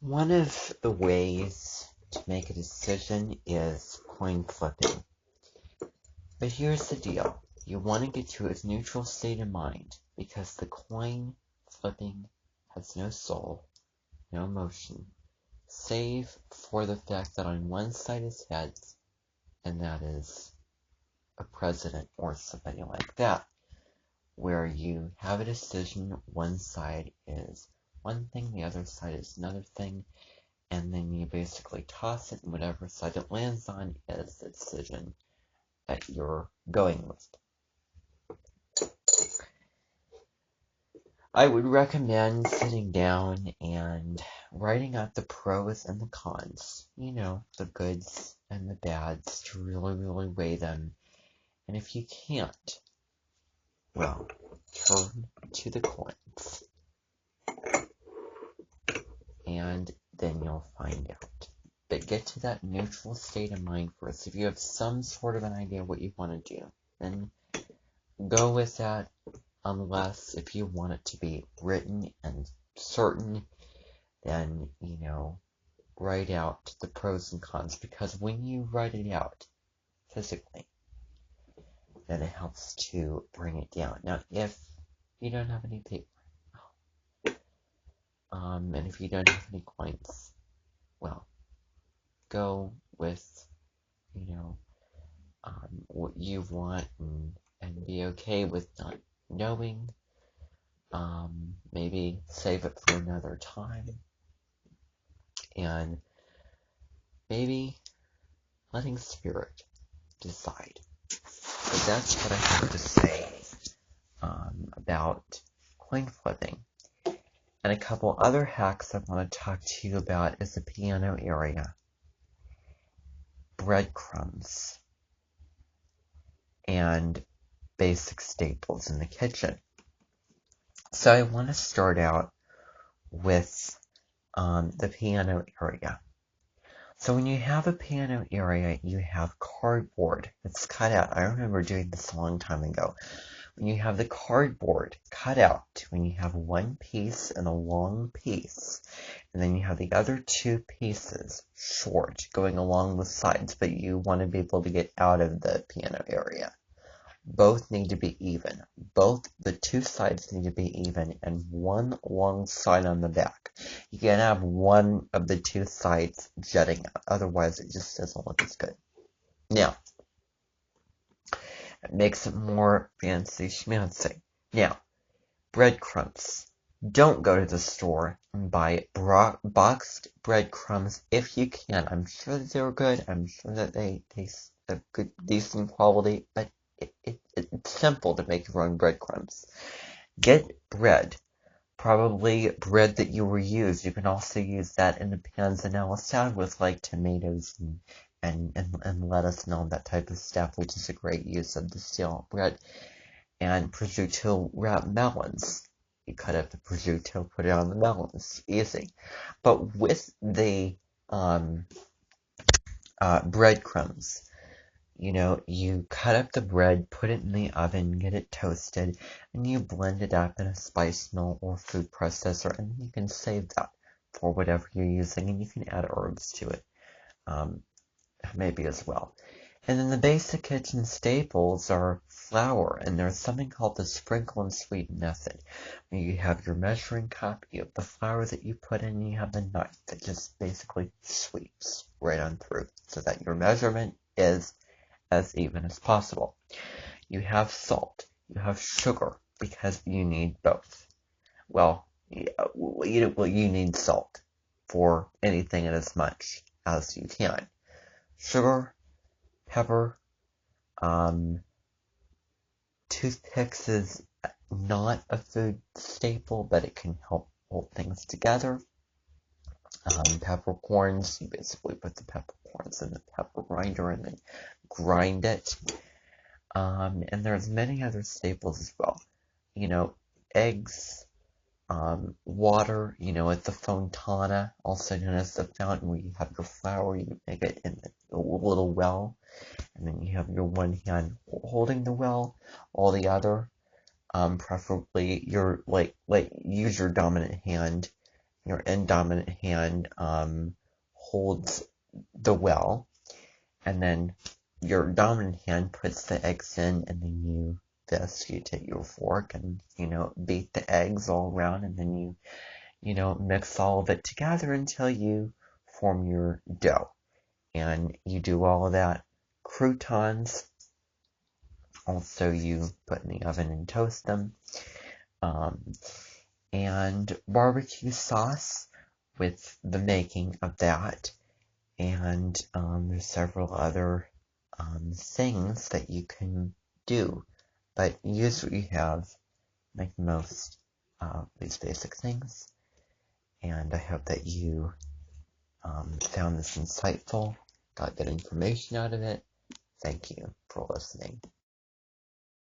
One of the ways to make a decision is coin flipping. But here's the deal. You want to get to a neutral state of mind because the coin flipping has no soul, no emotion, save for the fact that on one side is heads, and that is a president or somebody like that, where you have a decision, one side is one thing, the other side is another thing, and then you basically toss it, and whatever side it lands on is the decision that you're going with. I would recommend sitting down and writing out the pros and the cons, the goods and the bads, to really weigh them. And if you can't, well, turn to the coins. And then you'll find out. But get to that neutral state of mind first. If you have some sort of an idea what you want to do, then go with that, unless if you want it to be written and certain, then, write out the pros and cons. Because when you write it out physically, then it helps to bring it down. Now, if you don't have any paper, and if you don't have any coins, well, go with, what you want and be okay with not knowing. Maybe save it for another time. And maybe letting spirit decide. So that's what I have to say about coin flipping. And a couple other hacks I want to talk to you about is the piano area, breadcrumbs, and basic staples in the kitchen. So I want to start out with the piano area. So when you have a piano area, you have cardboard that's cut out. I remember doing this a long time ago. When you have the cardboard cut out, when you have one piece and a long piece, and then you have the other two pieces short going along the sides, but you want to be able to get out of the piano area. Both need to be even. Both the two sides need to be even, and one long side on the back. You can't have one of the two sides jutting out, otherwise it just doesn't look as good. Now, it makes it more fancy schmancy. Now, breadcrumbs. Don't go to the store and buy boxed breadcrumbs if you can. I'm sure that they're good. I'm sure that they taste of good, decent quality, but it's simple to make your own breadcrumbs. Get bread. Probably bread that you reuse. You can also use that in the panzanella salad with like tomatoes and lettuce and all that type of stuff, which is a great use of the stale bread. And prosciutto wrapped melons. You cut up the prosciutto, put it on the melons. Easy. But with the breadcrumbs, you cut up the bread, put it in the oven, get it toasted, and you blend it up in a spice mill or food processor, and you can save that for whatever you're using, and you can add herbs to it, maybe as well. And then the basic kitchen staples are flour, and there's something called the sprinkle and sweeten method. You have your measuring cup, you have the flour that you put in, and you have the knife that just basically sweeps right on through, so that your measurement is as even as possible. You have salt, you have sugar, because you need both. Well, you need salt for anything and as much as you can. Sugar, pepper, toothpicks is not a food staple, but it can help hold things together. Peppercorns, you basically put the peppercorns in the pepper grinder and then grind it. And there's many other staples as well. Eggs, water, at the fontana, also known as the fountain, where you have your flour, you make it in a little well, and then you have your one hand holding the well, all the other, preferably use your dominant hand your indominant hand holds the well, and then your dominant hand puts the eggs in, and then you take your fork and, beat the eggs all around, and then you mix all of it together until you form your dough. And you do all of that. Croutons, also you put in the oven and toast them. And barbecue sauce with the making of that. And there's several other things that you can do. But use what you have, like most these basic things. And I hope that you found this insightful, got good information out of it. Thank you for listening.